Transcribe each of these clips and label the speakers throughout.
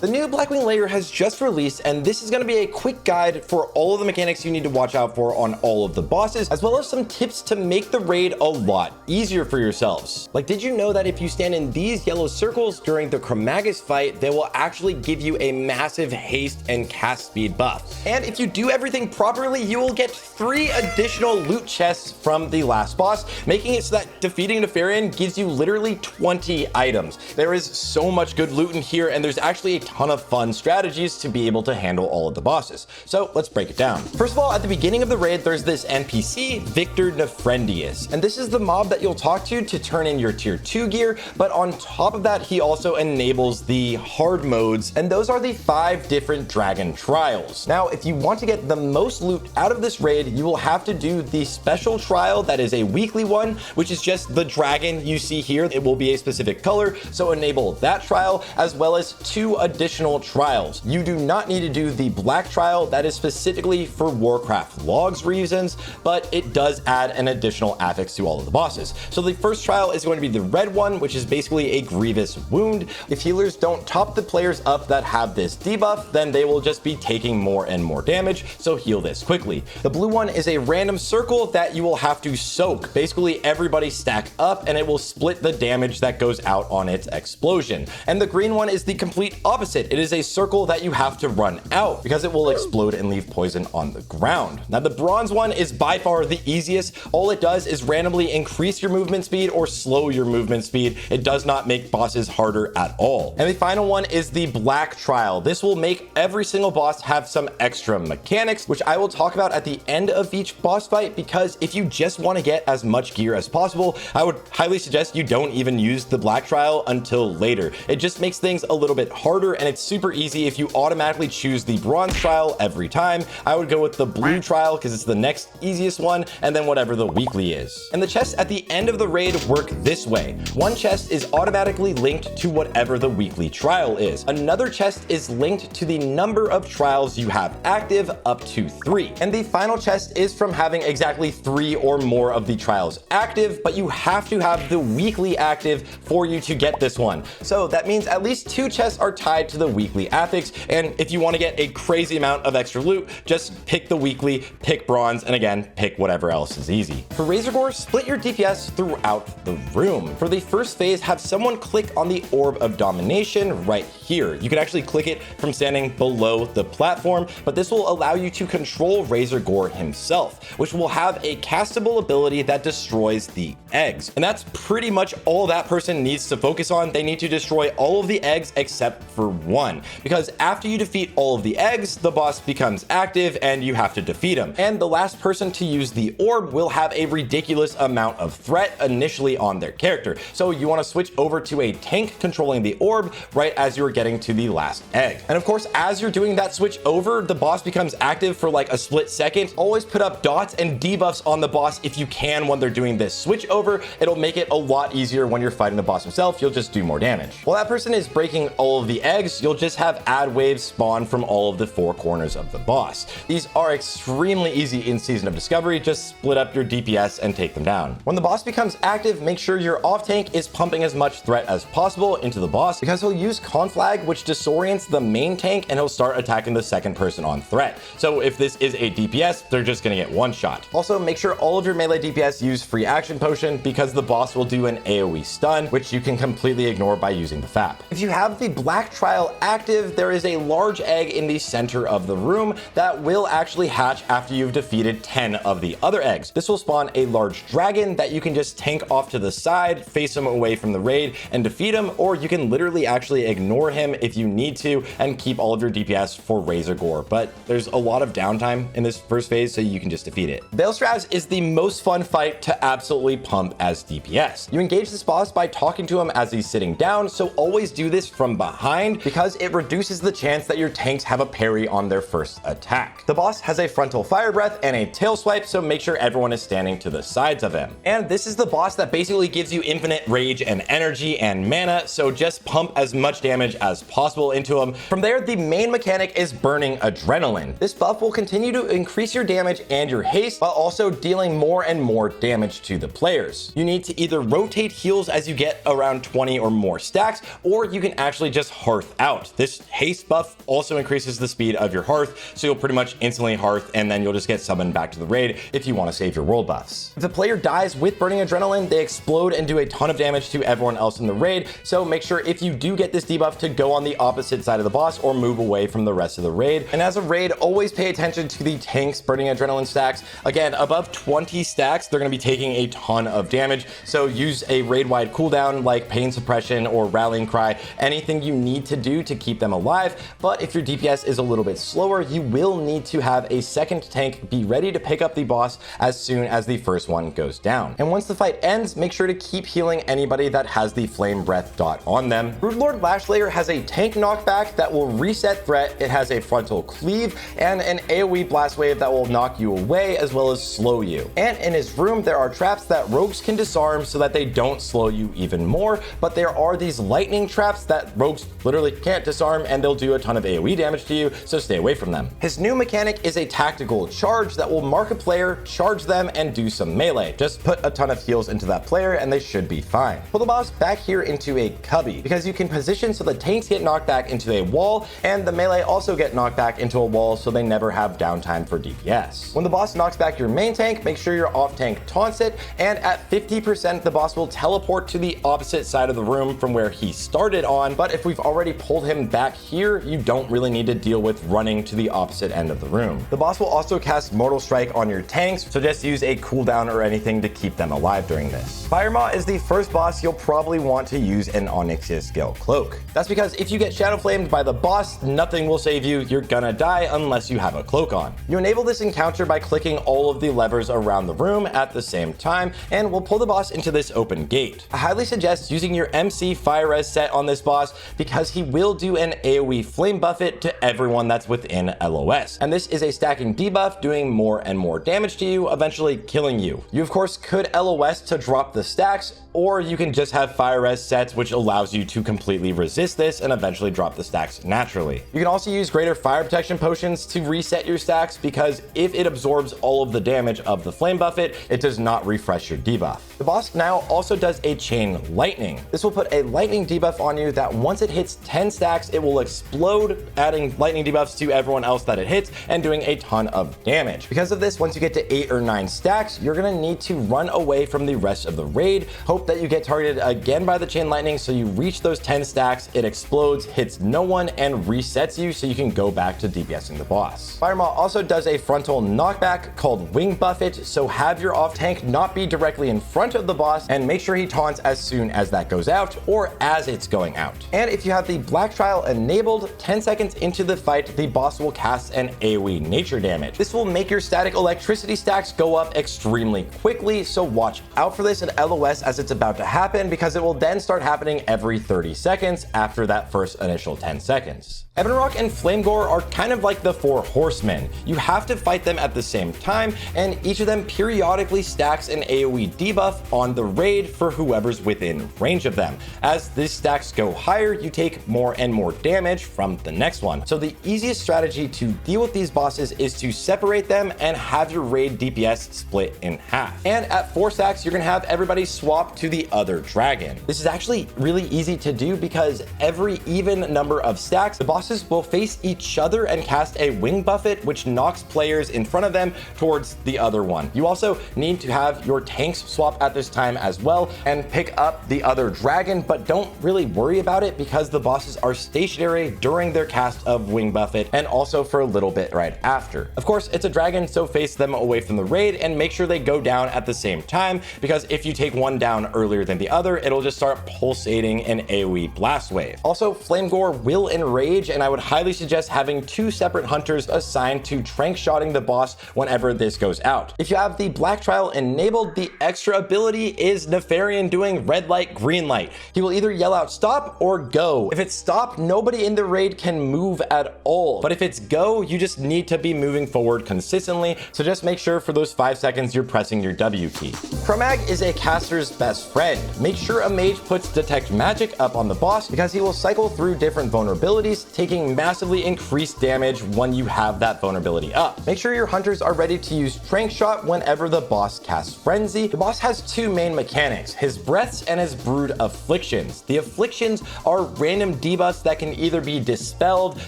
Speaker 1: The new Blackwing layer has just released, and this is going to be a quick guide for all of the mechanics you need to watch out for on all of the bosses, as well as some tips to make the raid a lot easier for yourselves. Like, did you know that if you stand in these yellow circles during the Chromaggus fight, they will actually give you a massive haste and cast speed buff? And if you do everything properly, you will get 3 additional loot chests from the last boss, making it so that defeating Nefarian gives you literally 20 items. There is so much good loot in here, and there's actually a ton of fun strategies to be able to handle all of the bosses. So let's break it down. First of all, at the beginning of the raid, there's this NPC, Victor Nefrendius, and this is the mob that you'll talk to turn in your tier 2 gear, but on top of that, he also enables the hard modes, and those are the 5 different dragon trials. Now, if you want to get the most loot out of this raid, you will have to do the special trial that is a weekly one, which is just the dragon you see here. It will be a specific color, so enable that trial, as well as 2 additional trials. You do not need to do the black trial. That is specifically for Warcraft logs reasons, but it does add an additional affix to all of the bosses. So the first trial is going to be the red one, which is basically a grievous wound. If healers don't top the players up that have this debuff, then they will just be taking more and more damage, so heal this quickly. The blue one is a random circle that you will have to soak. Basically, everybody stack up and it will split the damage that goes out on its explosion. And the green one is the complete opposite. It is a circle that you have to run out because it will explode and leave poison on the ground. Now, the bronze one is by far the easiest. All it does is randomly increase your movement speed or slow your movement speed. It does not make bosses harder at all. And the final one is the black trial. This will make every single boss have some extra mechanics, which I will talk about at the end of each boss fight, because if you just want to get as much gear as possible, I would highly suggest you don't even use the black trial until later. It just makes things a little bit harder, and it's super easy if you automatically choose the bronze trial every time. I would go with the blue trial because it's the next easiest one, and then whatever the weekly is. And the chests at the end of the raid work this way. One chest is automatically linked to whatever the weekly trial is. Another chest is linked to the number of trials you have active, up to 3. And the final chest is from having exactly 3 or more of the trials active, but you have to have the weekly active for you to get this one. So that means at least 2 chests are tied to the weekly affix, and if you want to get a crazy amount of extra loot, just pick the weekly, pick bronze, and again, pick whatever else is easy. For Razorgore, split your DPS throughout the room. For the first phase, have someone click on the Orb of Domination right here. You can actually click it from standing below the platform, but this will allow you to control Razorgore himself, which will have a castable ability that destroys the eggs. And that's pretty much all that person needs to focus on. They need to destroy all of the eggs except for one, because after you defeat all of the eggs, the boss becomes active and you have to defeat him. And the last person to use the orb will have a ridiculous amount of threat initially on their character. So you want to switch over to a tank controlling the orb right as you're getting to the last egg. And of course, as you're doing that switch over, the boss becomes active for like a split second. Always put up dots and debuffs on the boss if you can when they're doing this switch over. It'll make it a lot easier when you're fighting the boss himself. You'll just do more damage. While that person is breaking all of the eggs, you'll just have ad waves spawn from all of the 4 corners of the boss. These are extremely easy in Season of Discovery. Just split up your DPS and take them down. When the boss becomes active, make sure your off tank is pumping as much threat as possible into the boss, because he'll use Conflag, which disorients the main tank, and he'll start attacking the second person on threat. So if this is a DPS, they're just gonna get one shot. Also, make sure all of your melee DPS use free action potion, because the boss will do an AoE stun, which you can completely ignore by using the FAP. If you have the black trial active, there is a large egg in the center of the room that will actually hatch after you've defeated 10 of the other eggs. This will spawn a large dragon that you can just tank off to the side, face him away from the raid, and defeat him, or you can literally actually ignore him if you need to and keep all of your DPS for Razorgore. But there's a lot of downtime in this first phase, so you can just defeat it. Vael Straz is the most fun fight to absolutely pump as DPS. You engage this boss by talking to him as he's sitting down, so always do this from behind because it reduces the chance that your tanks have a parry on their first attack. The boss has a frontal fire breath and a tail swipe, so make sure everyone is standing to the sides of him. And this This is the boss that basically gives you infinite rage and energy and mana, so just pump as much damage as possible into him. From there, the main mechanic is burning adrenaline. This buff will continue to increase your damage and your haste, while also dealing more and more damage to the players. You need to either rotate heals as you get around 20 or more stacks, or you can actually just hearth out. This haste buff also increases the speed of your hearth, so you'll pretty much instantly hearth, and then you'll just get summoned back to the raid if you want to save your world buffs. If the player dies with burning adrenaline, they explode and do a ton of damage to everyone else in the raid, so make sure if you do get this debuff to go on the opposite side of the boss or move away from the rest of the raid. And as a raid, always pay attention to the tanks burning adrenaline stacks. Again, above 20 stacks, they're going to be taking a ton of damage, so use a raid-wide cooldown like pain suppression or rallying cry, anything you need to do to keep them alive. But if your DPS is a little bit slower, you will need to have a second tank be ready to pick up the boss as soon as the first one goes down. And once the fight ends, make sure to keep healing anybody that has the flame breath dot on them. Broodlord Lashlayer has a tank knockback that will reset threat. It has a frontal cleave and an AoE blast wave that will knock you away as well as slow you. And in his room, there are traps that rogues can disarm so that they don't slow you even more, but there are these lightning traps that rogues literally can't disarm, and they'll do a ton of AoE damage to you, so stay away from them. His new mechanic is a tactical charge that will mark a player, charge them, and do some melee. Just put a ton of heals into that player and they should be fine. Pull the boss back here into a cubby, because you can position so the tanks get knocked back into a wall and the melee also get knocked back into a wall, so they never have downtime for DPS. When the boss knocks back your main tank, make sure your off tank taunts it, and at 50% the boss will teleport to the opposite side of the room from where he started on. But if we've already pulled him back here, you don't really need to deal with running to the opposite end of the room. The boss will also cast Mortal Strike on your tanks, so just use a cooldown or anything to keep them alive during this. Firemaw is the first boss you'll probably want to use an Onyxia Scale Cloak. That's because if you get Shadow Flamed by the boss, nothing will save you. You're gonna die unless you have a cloak on. You enable this encounter by clicking all of the levers around the room at the same time, and we'll pull the boss into this open gate. I highly suggest using your MC Fire Res set on this boss because he will do an AoE flame buffet to everyone that's within LOS. And this is a stacking debuff doing more and more damage to you, eventually killing you. You of course could LOS to drop the stacks, or you can just have Fire Res sets, which allows you to completely resist this and eventually drop the stacks naturally. You can also use greater fire protection potions to reset your stacks, because if it absorbs all of the damage of the flame buffet, it does not refresh your debuff. The boss now also does a chain lightning. This will put a lightning debuff on you that once it hits 10 stacks, it will explode, adding lightning debuffs to everyone else that it hits and doing a ton of damage. Because of this, once you get to 8 or 9 stacks, you're gonna need to run away from the rest of the raid. Hope that you get targeted again by the chain lightning, so you reach those 10 stacks, it explodes, hits no one, and resets you so you can go back to DPSing the boss. Firemaw also does a frontal knockback called Wing Buffet, so have your off tank not be directly in front of the boss and make sure he taunts as soon as that goes out or as it's going out. And if you have the Black Trial enabled, 10 seconds into the fight, the boss will cast an AoE nature damage. This will make your static electricity stacks go up extremely quickly, so watch out for this at LOS as it's about to happen, because it will then start happening every 30 seconds after that first initial 10 seconds. Ebonroc and Flamegor are kind of like the 4 horsemen. You have to fight them at the same time, and each of them periodically stacks an AoE debuff on the raid for whoever's within range of them. As these stacks go higher, you take more and more damage from the next one. So the easiest strategy to deal with these bosses is to separate them and have your raid DPS split in half. And at 4 stacks, you're gonna have everybody swap to the other dragon. This is actually really easy to do because every even number of stacks, the bosses will face each other and cast a wing buffet, which knocks players in front of them towards the other one. You also need to have your tanks swap at this time as well and pick up the other dragon, but don't really worry about it because the bosses are stationary during their cast of wing buffet and also for a little bit right after. Of course, it's a dragon, so face them away from the raid and make sure they go down at the same time, because if you take one down down earlier than the other, it'll just start pulsating an AoE blast wave. Also, Flamegor will enrage, and I would highly suggest having 2 separate hunters assigned to trank shotting the boss whenever this goes out. If you have the black trial enabled, the extra ability is Nefarian doing red light, green light. He will either yell out stop or go. If it's stop, nobody in the raid can move at all. But if it's go, you just need to be moving forward consistently. So just make sure for those 5 seconds you're pressing your W key. Chromaggus is a caster's best friend. Make sure a mage puts detect magic up on the boss because he will cycle through different vulnerabilities, taking massively increased damage when you have that vulnerability up. Make sure your hunters are ready to use trank shot whenever the boss casts frenzy. The boss has 2 main mechanics, his breaths and his brood afflictions. The afflictions are random debuffs that can either be dispelled,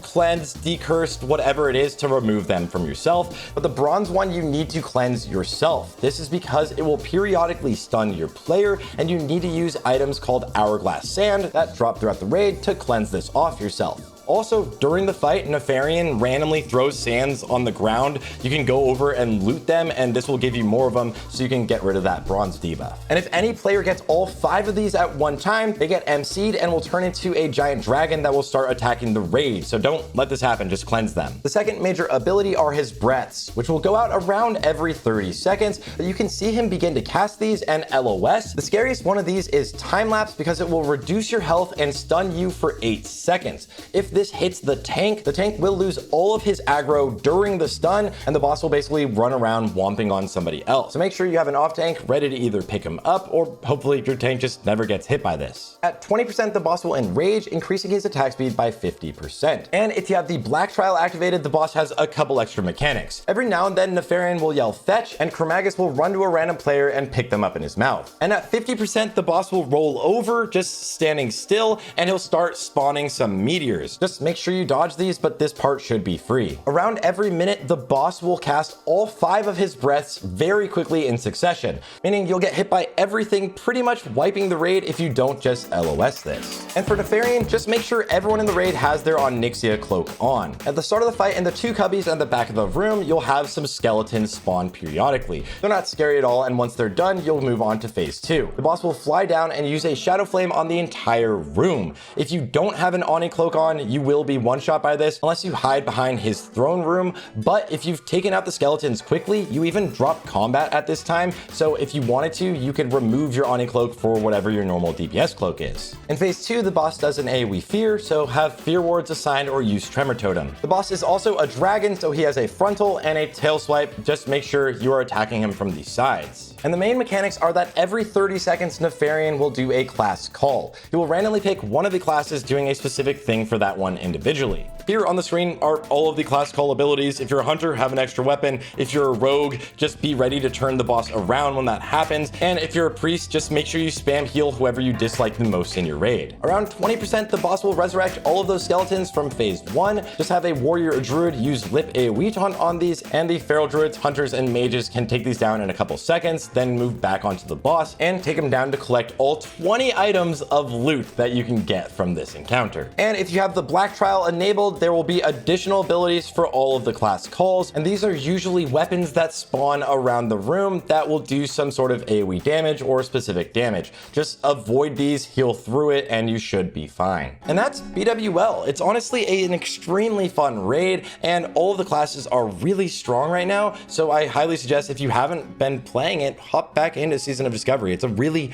Speaker 1: cleansed, decursed, whatever it is to remove them from yourself. But the bronze one you need to cleanse yourself. This is because it will periodically stun your player, and you need to use items called Hourglass Sand that drop throughout the raid to cleanse this off yourself. Also, during the fight, Nefarian randomly throws sands on the ground. You can go over and loot them, and this will give you more of them so you can get rid of that bronze debuff. And if any player gets all 5 of these at one time, they get MC'd and will turn into a giant dragon that will start attacking the raid. So don't let this happen, just cleanse them. The second major ability are his breaths, which will go out around every 30 seconds, but you can see him begin to cast these and LOS. The scariest one of these is time lapse because it will reduce your health and stun you for 8 seconds. If this hits the tank will lose all of his aggro during the stun, and the boss will basically run around womping on somebody else. So make sure you have an off tank ready to either pick him up, or hopefully your tank just never gets hit by this. At 20%, the boss will enrage, increasing his attack speed by 50%. And if you have the black trial activated, the boss has a couple extra mechanics. Every now and then, Nefarian will yell fetch, and Chromaggus will run to a random player and pick them up in his mouth. And at 50%, the boss will roll over, just standing still, and he'll start spawning some meteors. Just make sure you dodge these, but this part should be free. Around every minute, the boss will cast all 5 of his breaths very quickly in succession, meaning you'll get hit by everything, pretty much wiping the raid if you don't just LOS this. And for Nefarian, just make sure everyone in the raid has their Onyxia cloak on. At the start of the fight, in the 2 cubbies at the back of the room, you'll have some skeletons spawn periodically. They're not scary at all, and once they're done, you'll move on to phase 2. The boss will fly down and use a shadow flame on the entire room. If you don't have an Oni cloak on, you will be one-shot by this unless you hide behind his throne room. But if you've taken out the skeletons quickly, you even drop combat at this time. So if you wanted to, you could remove your Oni cloak for whatever your normal DPS cloak is. In phase 2, the boss does an AoE fear, so have fear wards assigned or use tremor totem. The boss is also a dragon, so he has a frontal and a tail swipe. Just make sure you are attacking him from the sides. And the main mechanics are that every 30 seconds, Nefarian will do a class call. He will randomly pick one of the classes doing a specific thing for that one individually. Here on the screen are all of the class call abilities. If you're a hunter, have an extra weapon. If you're a rogue, just be ready to turn the boss around when that happens. And if you're a priest, just make sure you spam heal whoever you dislike the most in your raid. Around 20%, the boss will resurrect all of those skeletons from phase 1. Just have a warrior or druid use lip AoE taunt on these, and the feral druids, hunters, and mages can take these down in a couple seconds, then move back onto the boss and take him down to collect all 20 items of loot that you can get from this encounter. And if you have the black trial enabled, there will be additional abilities for all of the class calls, and these are usually weapons that spawn around the room that will do some sort of AoE damage or specific damage. Just avoid these, heal through it, and you should be fine. And that's BWL. It's honestly an extremely fun raid, and all of the classes are really strong right now, so I highly suggest if you haven't been playing it, hop back into Season of Discovery. It's a really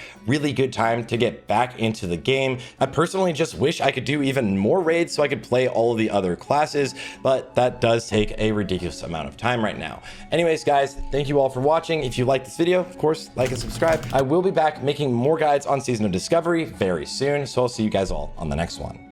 Speaker 1: good time to get back into the game. I personally just wish I could do even more raids so I could play all of the other classes, but that does take a ridiculous amount of time right now. Anyways, guys, thank you all for watching. If you liked this video, of course, like and subscribe. I will be back making more guides on Season of Discovery very soon, so I'll see you guys all on the next one.